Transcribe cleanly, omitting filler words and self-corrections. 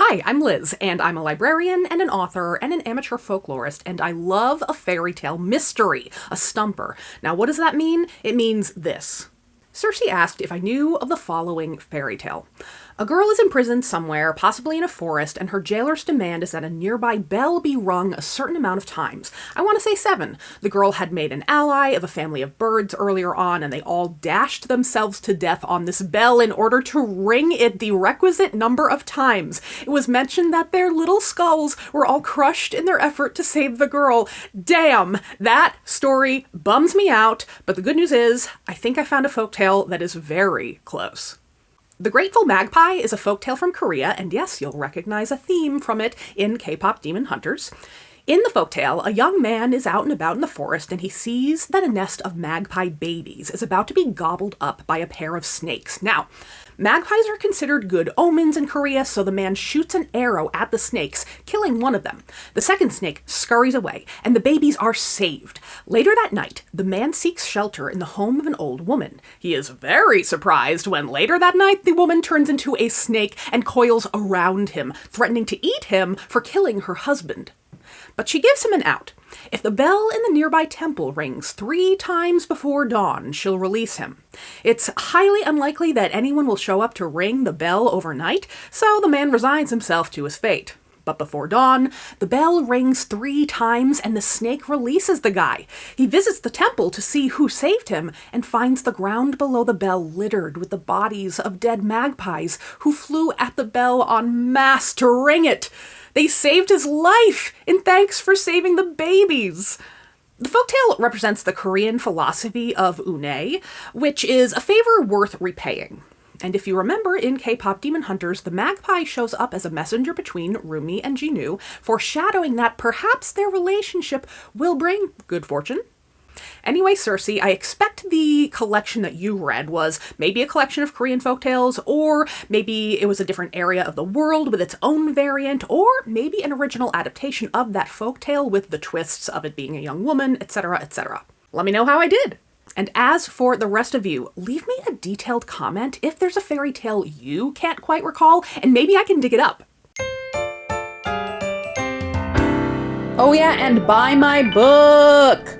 Hi, I'm Liz, and I'm a librarian and an author and an amateur folklorist, and I love a fairy tale mystery, a stumper. Now, what does that mean? It means this. Sirsi asked if I knew of the following fairy tale. A girl is imprisoned somewhere, possibly in a forest, and her jailer's demand is that a nearby bell be rung a certain amount of times. I want to say 7. The girl had made an ally of a family of birds earlier on, and they all dashed themselves to death on this bell in order to ring it the requisite number of times. It was mentioned that their little skulls were all crushed in their effort to save the girl. Damn, that story bums me out, but the good news is, I think I found a folktale that is very close. The Grateful Magpie is a folktale from Korea, and yes, you'll recognize a theme from it in K-pop Demon Hunters. In the folktale, a young man is out and about in the forest, and he sees that a nest of magpie babies is about to be gobbled up by a pair of snakes. Now, magpies are considered good omens in Korea, so the man shoots an arrow at the snakes, killing one of them. The second snake scurries away, and the babies are saved. Later that night, the man seeks shelter in the home of an old woman. He is very surprised when later that night the woman turns into a snake and coils around him, threatening to eat him for killing her husband. But she gives him an out. If the bell in the nearby temple rings 3 times before dawn, she'll release him. It's highly unlikely that anyone will show up to ring the bell overnight, so the man resigns himself to his fate. But before dawn, the bell rings 3 times and the snake releases the guy. He visits the temple to see who saved him and finds the ground below the bell littered with the bodies of dead magpies who flew at the bell en masse to ring it. They saved his life in thanks for saving the babies. The folktale represents the Korean philosophy of une, which is a favor worth repaying. And if you remember, in K-pop Demon Hunters, the magpie shows up as a messenger between Rumi and Jinu, foreshadowing that perhaps their relationship will bring good fortune. Anyway, Sirsi, I expect the collection that you read was maybe a collection of Korean folktales, or maybe it was a different area of the world with its own variant, or maybe an original adaptation of that folktale with the twists of it being a young woman, etc., etc. Let me know how I did. And as for the rest of you, leave me a detailed comment if there's a fairy tale you can't quite recall, and maybe I can dig it up. Oh yeah, and buy my book!